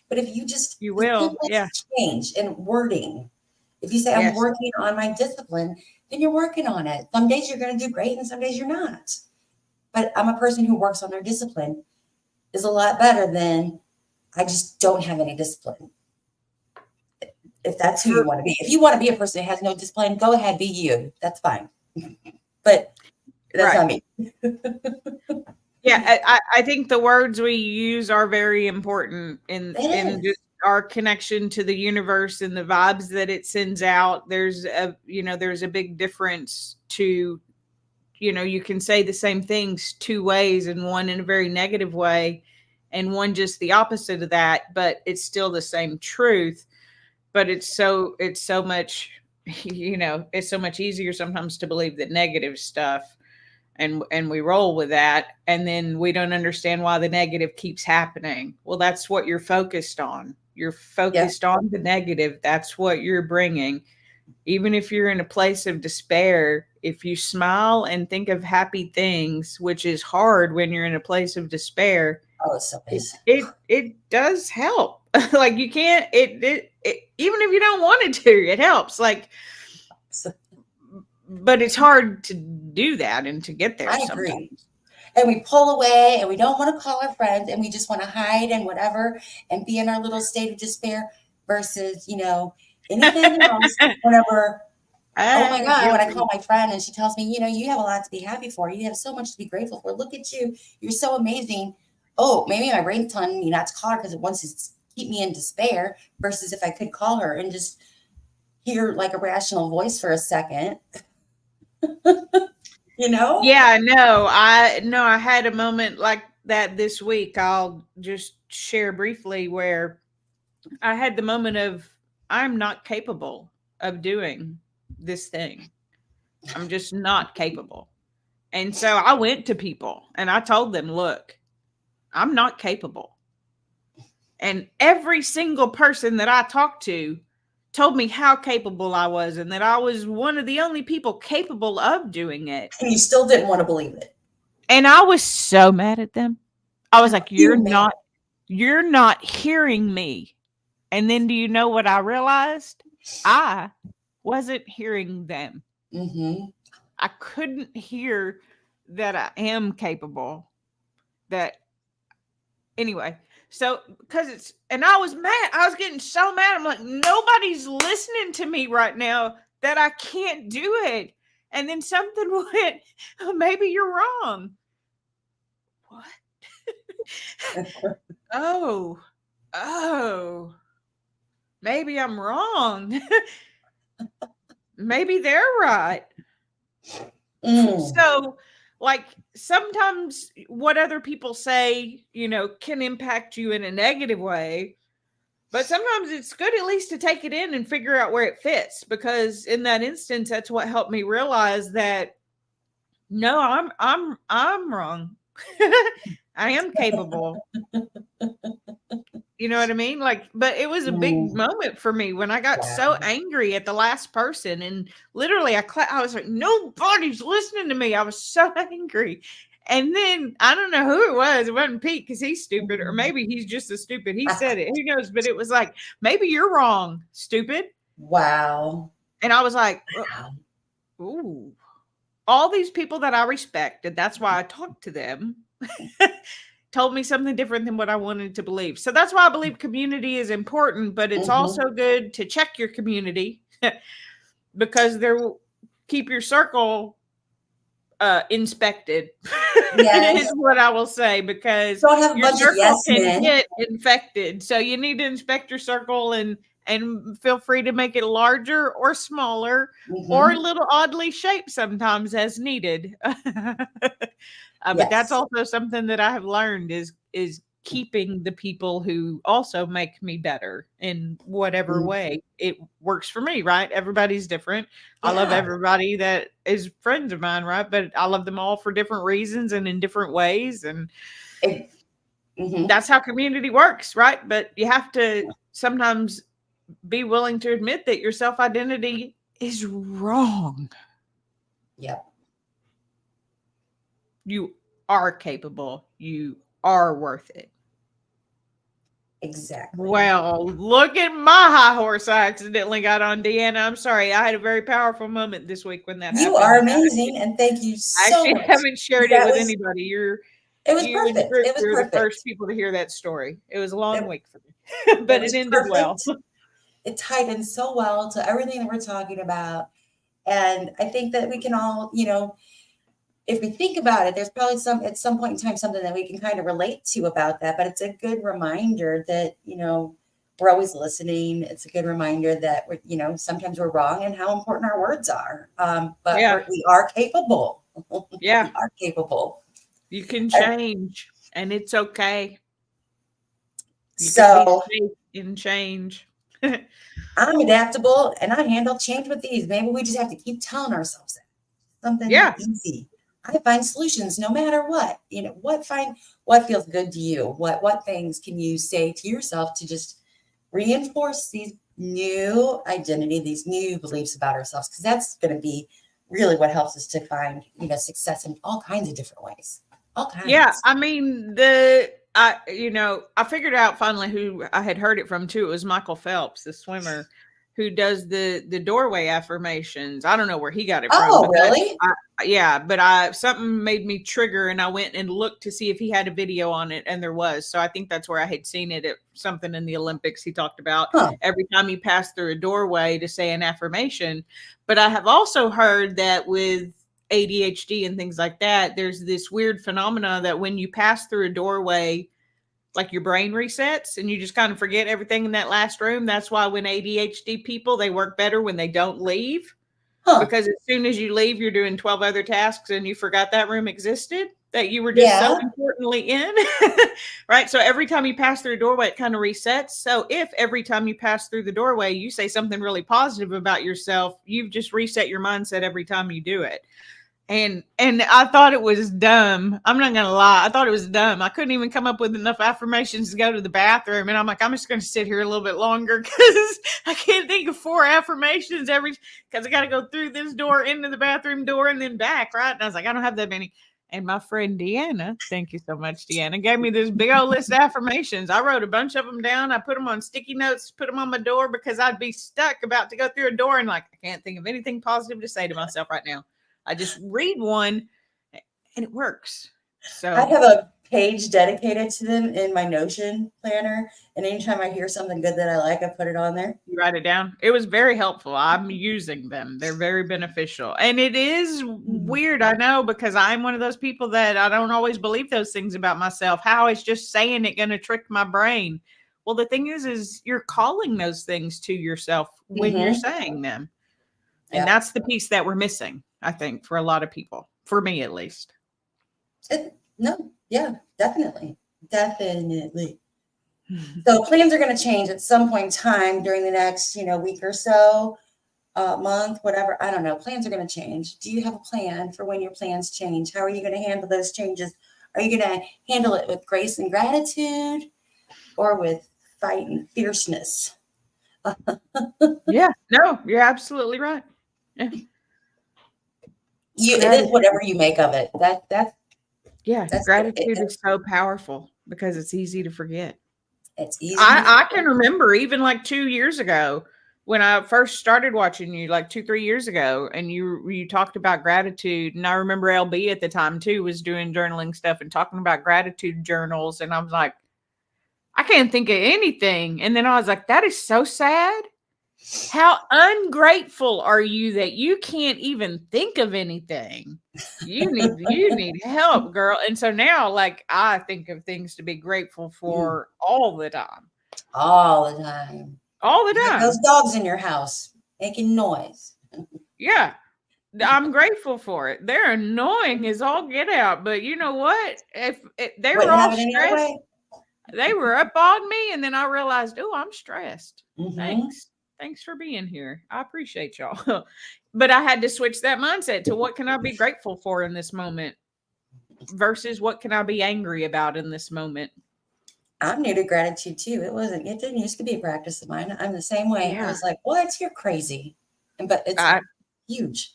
but if you just you the will. Yeah. simplest change in wording, if you say I'm Yes. working on my discipline, then you're working on it. Some days you're going to do great, and some days you're not. But I'm a person who works on their discipline is a lot better than I just don't have any discipline. If that's who you For want to be. If you want to be a person that has no discipline, go ahead, be you. That's fine. But that's right. not me. Yeah, I think the words we use are very important It in just is. our connection to the universe and the vibes that it sends out. There's a big difference to, you can say the same things two ways, and one in a very negative way and one just the opposite of that, but it's still the same truth. But it's so much, it's so much easier sometimes to believe the negative stuff, and we roll with that, and then we don't understand why the negative keeps happening. Well, that's what you're focused on. You're Yeah. focused on the negative. That's what you're bringing. Even if you're in a place of despair, if you smile and think of happy things, which is hard when you're in a place of despair, Oh, so it is. it does help. Like you can't even if you don't want it to, it helps. Like, So, but it's hard to do that and to get there I agree. sometimes. And we pull away and we don't want to call our friends and we just want to hide and whatever and be in our little state of despair versus, anything else. Whenever, oh my God, when I Guilty. call my friend and she tells me, you have a lot to be happy for. You have so much to be grateful for. Look at you. You're so amazing. Oh, maybe my brain's telling me not to call her because it wants to keep me in despair versus if I could call her and just hear like a rational voice for a second, you know? Yeah, no, I had a moment like that this week. I'll just share briefly where I had the moment of I'm not capable of doing this thing. I'm just not capable. And so I went to people and I told them, look, I'm not capable. And every single person that I talked to told me how capable I was and that I was one of the only people capable of doing it. And you still didn't want to believe it. And I was so mad at them. I was like, You were mad. you're not hearing me. And then do you know what I realized? I wasn't hearing them. Mm-hmm. I couldn't hear that I am capable. That anyway. So and I was mad. I was getting so mad. I'm like, nobody's listening to me right now that I can't do it. And then something went, oh, maybe you're wrong. What? Oh, maybe I'm wrong. Maybe they're right. Mm. So, like, sometimes what other people say, can impact you in a negative way. But sometimes it's good at least to take it in and figure out where it fits. Because in that instance, that's what helped me realize that no, I'm wrong. I am capable. You know what I mean? Like, but it was a big Mm, moment for me when I got so wow. angry at the last person, and literally I was like, nobody's listening to me. I was so angry. And then I don't know who it was. It wasn't Pete because he's stupid, or Mhm. maybe he's just as stupid. He said it. Who knows? But it was like, maybe you're wrong, stupid. Wow. And I was like, Wow. ooh, all these people that I respected, that's why I talked to them, told me something different than what I wanted to believe. So that's why I believe community is important, but it's Mhm. also good to check your community because there will keep your circle inspected Yes. is what I will say, because Don't have a your bunch of circle yes can men. get infected. So you need to inspect your circle and feel free to make it larger or smaller or a Mhm. little oddly shaped sometimes as needed. But that's Yes. also something that I have learned is keeping the people who also make me better in whatever Mm, way it works for me, right? Everybody's different. I love yeah. everybody that is friends of mine, right? But I love them all for different reasons and in different ways. And Mhm. that's how community works, right? But you have to sometimes be willing to admit that your self identity is wrong. Yep. You are capable, you are worth it. Exactly. Well, look at my high horse I accidentally got on, Deanna. I'm sorry. I had a very powerful moment this week when that You are happened. amazing, and thank you I so actually much. haven't shared it That with was anybody. it was You and the perfect. group, It was you're the first perfect. people to hear that story. It was a long It, week for me, it but it was ended well. perfect. It tied in so well to everything that we're talking about. And I think that we can all, if we think about it, there's probably at some point in time something that we can kind of relate to about that. But it's a good reminder that, we're always listening. It's a good reminder that sometimes we're wrong and how important our words are. But Yeah. we are capable. Yeah. We are capable. You can And change and it's okay. You can be so safe in change. I'm adaptable and I handle change with ease. Maybe we just have to keep telling ourselves that. Something Yeah. easy. I find solutions no matter what. What feels good to you. What things can you say to yourself to just reinforce these new identity, these new beliefs about ourselves? Because that's going to be really what helps us to find success in all kinds of different ways. All Yeah, kinds. I mean I figured out finally who I had heard it from too. It was Michael Phelps, the swimmer, who does the doorway affirmations. I don't know where he got it from, Oh, but really? yeah, but I something made me trigger, and I went and looked to see if he had a video on it, and there was. So I think that's where I had seen it at something in the Olympics. He talked about Huh. every time you pass through a doorway to say an affirmation. But I have also heard that with ADHD and things like that, there's this weird phenomena that when you pass through a doorway, like your brain resets and you just kind of forget everything in that last room. That's why when ADHD people, they work better when they don't leave, Huh. because as soon as you leave, you're doing 12 other tasks and you forgot that room existed, that you were just so Yeah. importantly in. Right. So every time you pass through a doorway, it kind of resets. So if every time you pass through the doorway, you say something really positive about yourself, you've just reset your mindset every time you do it. And I thought it was dumb. I'm not gonna lie. I thought it was dumb. I couldn't even come up with enough affirmations to go to the bathroom. And I'm like, I'm just gonna sit here a little bit longer because I can't think of 4 affirmations because I gotta go through this door into the bathroom door and then back, right? And I was like, I don't have that many. And my friend Deanna, thank you so much, Deanna, gave me this big old list of affirmations. I wrote a bunch of them down. I put them on sticky notes, put them on my door because I'd be stuck about to go through a door and like, I can't think of anything positive to say to myself right now. I just read one and it works. I So have a page dedicated to them in my Notion planner. And anytime I hear something good that I like, I put it on there. you write it down. It was very helpful. I'm using them. They're very beneficial. And it is weird, I know, because I'm one of those people that I don't always believe those things about myself. How is just saying it going to trick my brain? Well, the thing is you're calling those things to yourself when you're Mm-hmm. saying them. And Yep. that's the piece that we're missing, I think, for a lot of people, for me at least. No, yeah, definitely. Definitely. So plans are going to change at some point in time during the next, week or so, month, whatever. I don't know. Plans are going to change. Do you have a plan for when your plans change? How are you going to handle those changes? Are you going to handle it with grace and gratitude or with fight and fierceness? Yeah. No, you're absolutely right. Yeah. It is whatever you make of it. That's Gratitude is so powerful because it's easy to forget. It's easy. I can remember even like 2 years ago when I first started watching you, like 2-3 years ago, and you talked about gratitude. And I remember LB at the time too was doing journaling stuff and talking about gratitude journals. And I was like, I can't think of anything. And then I was like, that is so sad. How ungrateful are you that you can't even think of anything? You need help, girl. And so now, like, I think of things to be grateful for all the time. All the time. All the time. Those dogs in your house making noise. Yeah. I'm grateful for it. They're annoying as all get out. But you know what? If they were all stressed, they were up on me. And then I realized, oh, I'm stressed. Thanks for being here. I appreciate y'all. But I had to switch that mindset to what can I be grateful for in this moment versus what can I be angry about in this moment. I'm new to gratitude too. It didn't used to be a practice of mine. I'm the same way. I was like, what? You're crazy. But it's huge.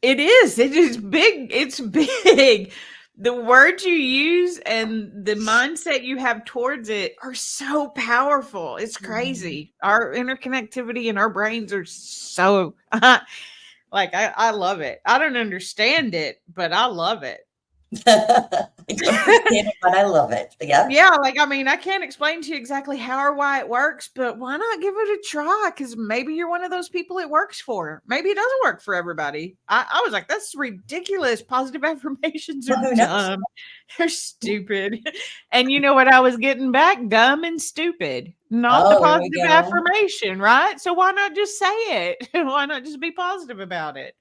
It is. It is big. It's big. The words you use and the mindset you have towards it are so powerful. It's crazy. Our interconnectivity in our brains are so like, I love it. I don't understand it, but I love it. I don't understand it, but I love it. Yeah. Like, I mean, I can't explain to you exactly how or why it works, but why not give it a try? Because maybe you're one of those people it works for. Maybe it doesn't work for everybody. I was like, that's ridiculous. Positive affirmations are dumb. They're stupid. And you know what I was getting back? Dumb and stupid. Not the positive affirmation, right? So why not just say it? Why not just be positive about it?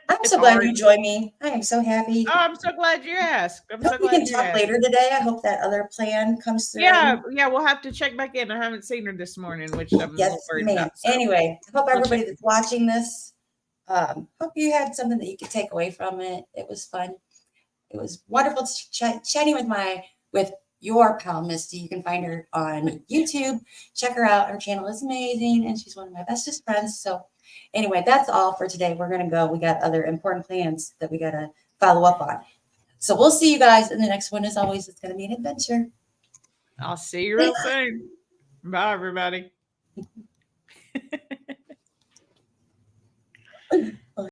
I'm so glad you joined me. I am so happy. Oh, I'm so glad you asked. I hope we can talk later today. I hope that other plan comes through. Yeah, we'll have to check back in. I haven't seen her this morning, which I'm worried about. So. Anyway, I hope everybody that's watching this, hope you had something that you could take away from it. It was fun. It was wonderful chatting with your pal Misty. You can find her on YouTube. Check her out. Her channel is amazing, and she's one of my bestest friends. So anyway, that's all for today. We're going to go. We got other important plans that we got to follow up on. So we'll see you guys in the next one. As always, it's going to be an adventure. I'll see you real soon. Bye, everybody.